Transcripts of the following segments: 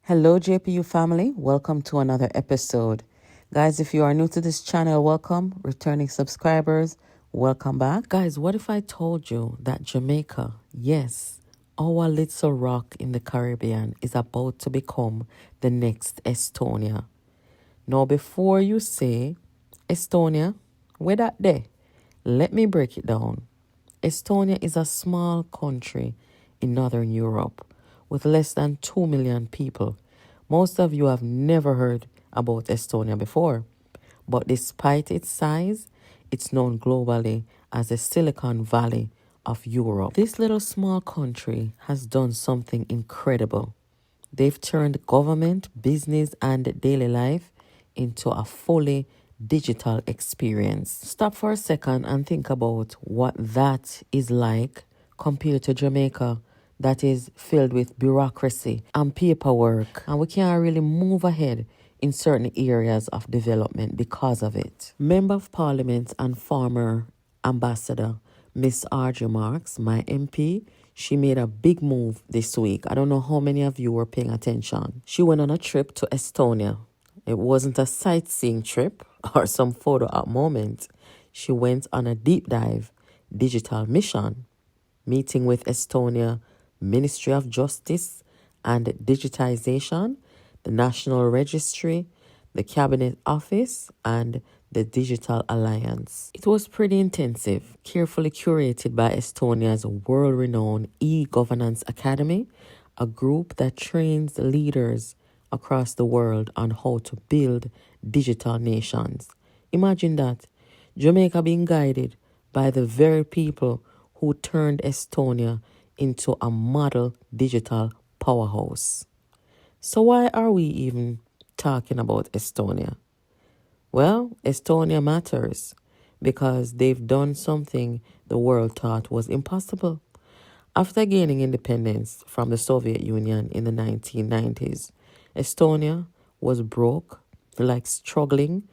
Hello, JPU family. Welcome to another episode. Guys, if you are new to this channel, welcome. Returning subscribers, welcome back. Guys, what if I told you that Jamaica, yes, our little rock in the Caribbean, is about to become the next Estonia? Now, before you say, Estonia, where that there? Let me break it down. Estonia is a small country in Northern Europe with less than 2 million people. Most of you have never heard about Estonia before, but despite its size, it's known globally as the Silicon Valley of Europe. This little small country has done something incredible. They've turned government, business, and daily life into a fully digital experience. Stop for a second and think about what that is like compared to Jamaica, that is filled with bureaucracy and paperwork, and we can't really move ahead in certain areas of development because of it. Member of Parliament and former ambassador Miss Audrey Marks, my MP, she made a big move this week. I don't know how many of you were paying attention. She went on a trip to Estonia. It wasn't a sightseeing trip or some photo op moment. She went on a deep dive digital mission, meeting with Estonia Ministry of Justice and Digitization, the National Registry, the Cabinet Office, and the Digital Alliance. It was pretty intensive, carefully curated by Estonia's world-renowned e-governance academy, a group that trains leaders across the world on how to build digital nations. Imagine that, Jamaica being guided by the very people who turned Estonia into a model digital powerhouse. So why are we even talking about Estonia? Well, Estonia matters because they've done something the world thought was impossible. After gaining independence from the Soviet Union in the 1990s, Estonia was broke, like struggling,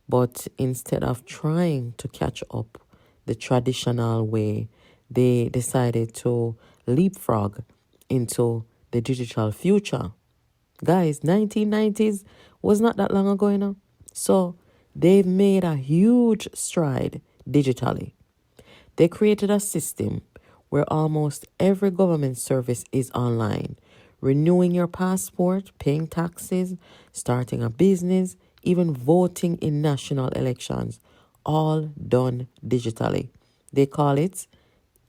but instead of trying to catch up the traditional way, they decided to leapfrog into the digital future. Guys, 1990s was not that long ago, So they've made a huge stride digitally. They created a system where almost every government service is online. Renewing your passport, paying taxes, starting a business, even voting in national elections, all done digitally. They call it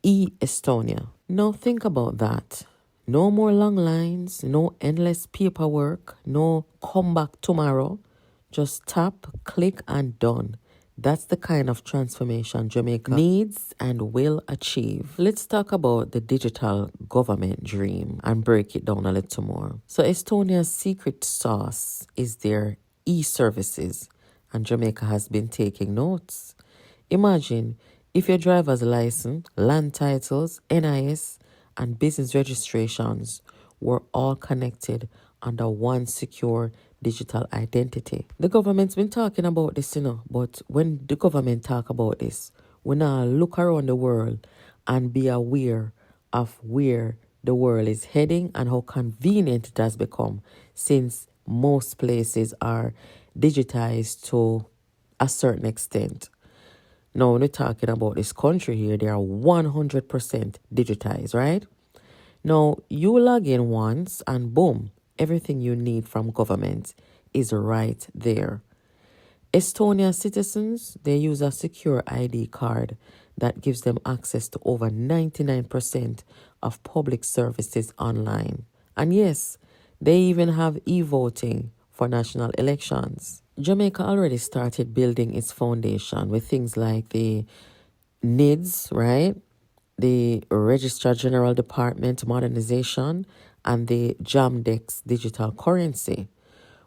e-Estonia. Now think about that. No more long lines, no endless paperwork, no come back tomorrow. Just tap, click, and done. That's the kind of transformation Jamaica needs and will achieve. Let's talk about the digital government dream and break it down a little more. So Estonia's secret sauce is their e-services, and Jamaica has been taking notes. Imagine if your driver's license, land titles, NIS, and business registrations were all connected under one secure digital identity. The government's been talking about this, but when the government talk about this, we now look around the world and be aware of where the world is heading and how convenient it has become since most places are digitized to a certain extent. Now, when we're talking about this country here, they are 100% digitized, right? Now, you log in once and boom, everything you need from government is right there. Estonia citizens, they use a secure ID card that gives them access to over 99% of public services online. And yes, they even have e-voting for national elections. Jamaica already started building its foundation with things like the NIDS, right? The Registrar General Department Modernization, and the Jamdex digital currency.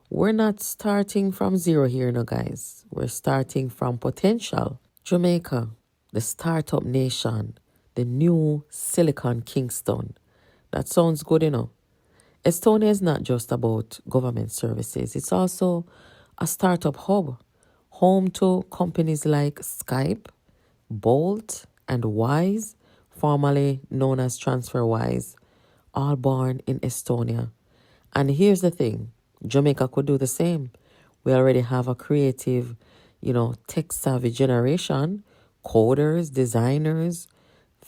We're not starting from zero here, guys. We're starting from potential. Jamaica, the startup nation, the new Silicon Kingston. That sounds good, Estonia is not just about government services. It's also a startup hub, home to companies like Skype, Bolt, and Wise, formerly known as TransferWise, all born in Estonia. And here's the thing, Jamaica could do the same. We already have a creative, tech savvy generation, coders, designers,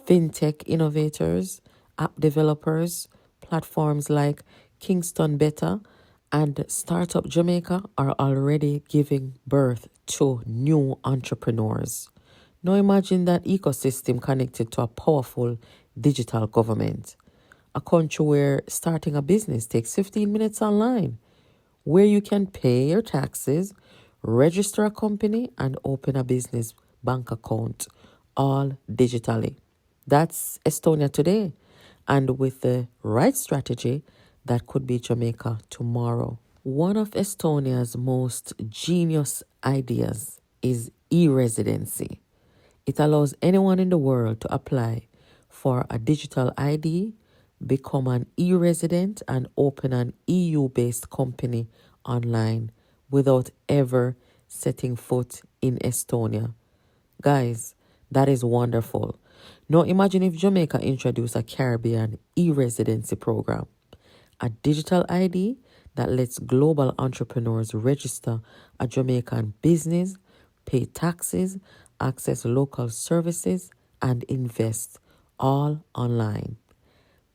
fintech innovators, app developers, platforms like Kingston Beta and Startup Jamaica are already giving birth to new entrepreneurs. Now imagine that ecosystem connected to a powerful digital government. A country where starting a business takes 15 minutes online, where you can pay your taxes, register a company, and open a business bank account all digitally. That's Estonia today. And with the right strategy, that could be Jamaica tomorrow. One of Estonia's most genius ideas is e-residency. It allows anyone in the world to apply for a digital ID, become an e-resident, and open an EU-based company online without ever setting foot in Estonia. Guys, that is wonderful. Now imagine if Jamaica introduced a Caribbean e-residency program, a digital ID that lets global entrepreneurs register a Jamaican business, pay taxes, access local services, and invest all online.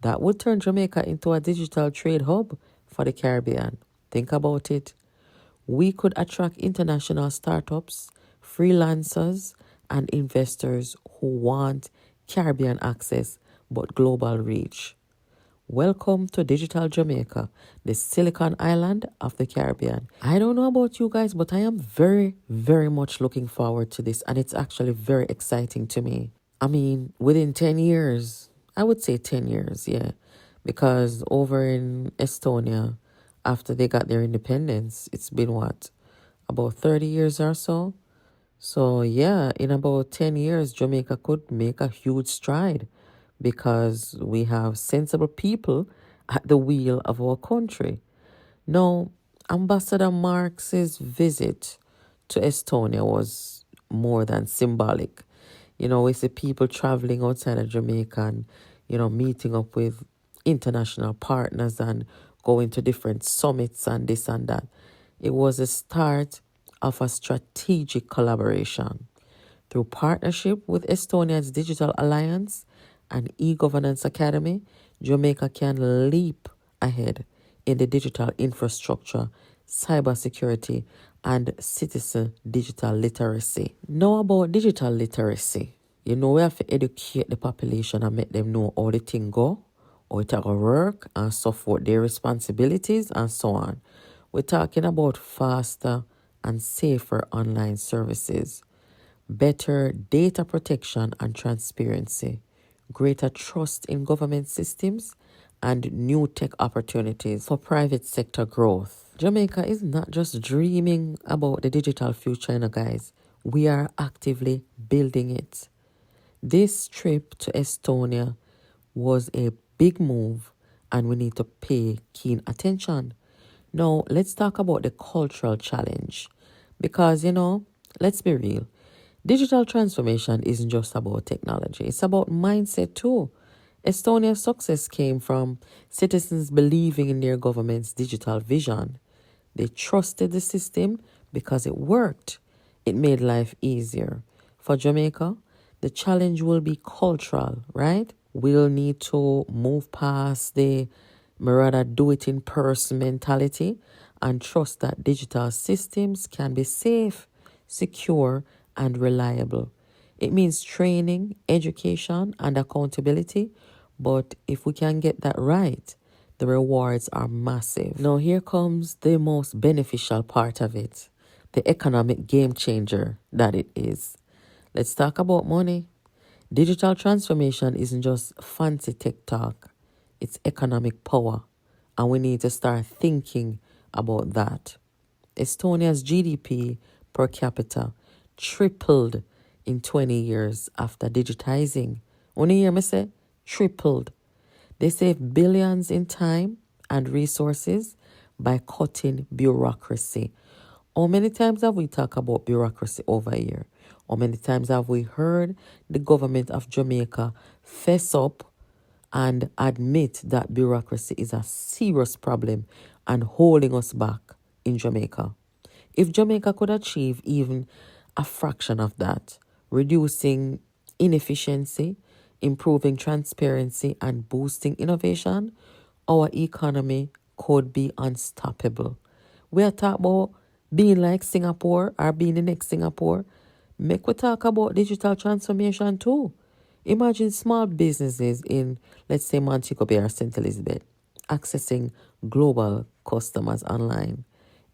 That would turn Jamaica into a digital trade hub for the Caribbean. Think about it. We could attract international startups, freelancers, and investors who want Caribbean access but global reach. Welcome to Digital Jamaica, the Silicon Island of the Caribbean. I don't know about you guys, but I am very, very much looking forward to this, and it's actually very exciting to me. I mean, within 10 years, I would say 10 years, yeah, because over in Estonia, after they got their independence, it's been what, about 30 years or so? So, yeah, in about 10 years, Jamaica could make a huge stride because we have sensible people at the wheel of our country. Now, Ambassador Marx's visit to Estonia was more than symbolic. We see people traveling outside of Jamaica and, meeting up with international partners and going to different summits and this and that. It was a start of a strategic collaboration. Through partnership with Estonia's Digital Alliance and e-Governance Academy, Jamaica can leap ahead in the digital infrastructure, cybersecurity, and citizen digital literacy. Now about digital literacy. We have to educate the population and make them know how the thing go, how it will work, and so forth, their responsibilities, and so on. We're talking about faster and safer online services, better data protection and transparency, greater trust in government systems, and new tech opportunities for private sector growth. Jamaica is not just dreaming about the digital future, guys. We are actively building it. This trip to Estonia was a big move, and we need to pay keen attention. Now, let's talk about the cultural challenge. Because, let's be real. Digital transformation isn't just about technology. It's about mindset too. Estonia's success came from citizens believing in their government's digital vision. They trusted the system because it worked. It made life easier. For Jamaica, the challenge will be cultural, right? We'll need to move past the rather do it in person mentality and trust that digital systems can be safe, secure, and reliable. It means training, education, and accountability, but if we can get that right, the rewards are massive. Now here comes the most beneficial part of it, the economic game changer that it is. Let's talk about money. Digital transformation isn't just fancy tech talk, it's economic power, and we need to start thinking about that. Estonia's GDP per capita tripled in 20 years after digitizing. Only hear me say tripled. They save billions in time and resources by cutting bureaucracy. How many times have we talked about bureaucracy over here? How many times have we heard the government of Jamaica fess up and admit that bureaucracy is a serious problem and holding us back in Jamaica. If Jamaica could achieve even a fraction of that, reducing inefficiency, improving transparency, and boosting innovation, our economy could be unstoppable. We are talking about being like Singapore or being the next Singapore. Make we talk about digital transformation too. Imagine small businesses in, let's say, Montego Bay or St. Elizabeth, accessing global customers online.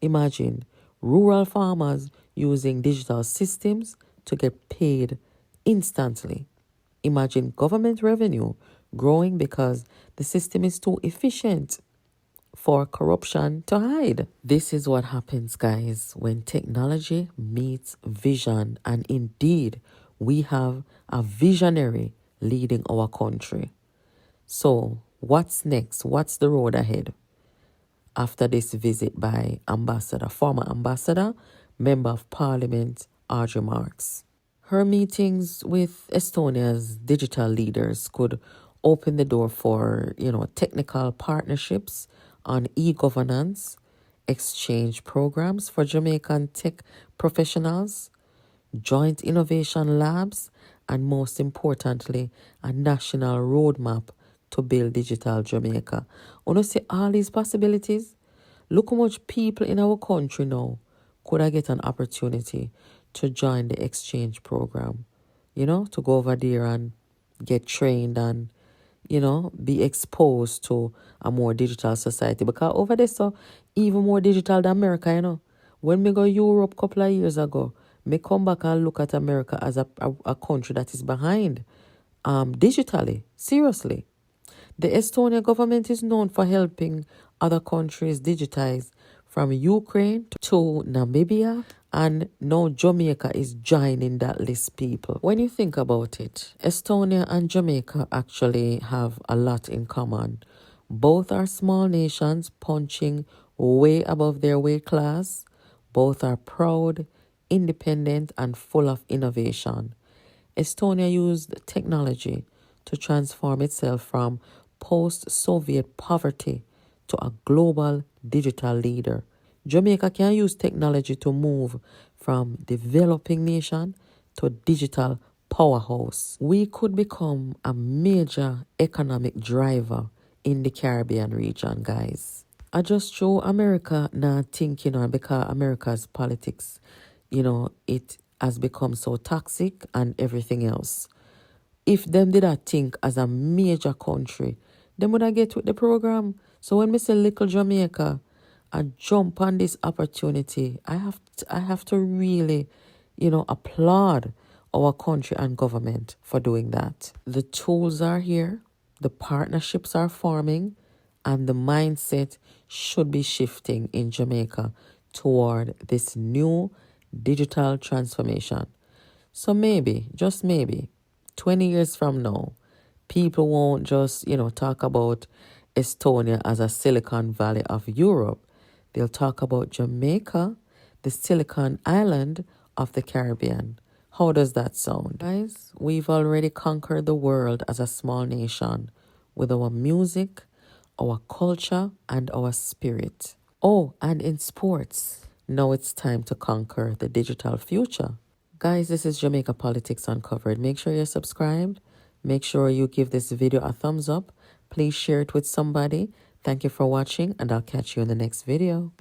Imagine rural farmers using digital systems to get paid instantly. Imagine government revenue growing because the system is too efficient for corruption to hide. This is what happens, guys, when technology meets vision. And indeed, we have a visionary leading our country. So, what's next? What's the road ahead? After this visit by former ambassador, member of parliament, Audrey. Her meetings with Estonia's digital leaders could open the door for, technical partnerships on e-governance, exchange programs for Jamaican tech professionals, joint innovation labs, and most importantly, a national roadmap to build digital Jamaica. When you see all these possibilities, look how much people in our country now could I get an opportunity to join the exchange program, to go over there and get trained and, be exposed to a more digital society. Because over there, so even more digital than America, When me go Europe a couple of years ago, me come back and look at America as a country that is behind digitally, seriously. The Estonia government is known for helping other countries digitize, from Ukraine to Namibia, and now Jamaica is joining that list, people. When you think about it, Estonia and Jamaica actually have a lot in common. Both are small nations punching way above their weight class. Both are proud, independent, and full of innovation. Estonia used technology to transform itself from post-Soviet poverty to a global digital leader. Jamaica can use technology to move from developing nation to digital powerhouse. We could become a major economic driver in the Caribbean region, guys. I just show America not thinking on because America's politics, it has become so toxic and everything else. If them did not think as a major country, them would have get with the program. So when we say little Jamaica, I jump on this opportunity, I have to really, applaud our country and government for doing that. The tools are here, the partnerships are forming, and the mindset should be shifting in Jamaica toward this new digital transformation. So maybe, just maybe, 20 years from now, people won't just, talk about Estonia as a Silicon Valley of Europe. They'll talk about Jamaica, the Silicon Island of the Caribbean. How does that sound? Guys, we've already conquered the world as a small nation with our music, our culture, and our spirit. Oh, and in sports, now it's time to conquer the digital future. Guys, this is Jamaica Politics Uncovered. Make sure you're subscribed. Make sure you give this video a thumbs up. Please share it with somebody. Thank you for watching, and I'll catch you in the next video.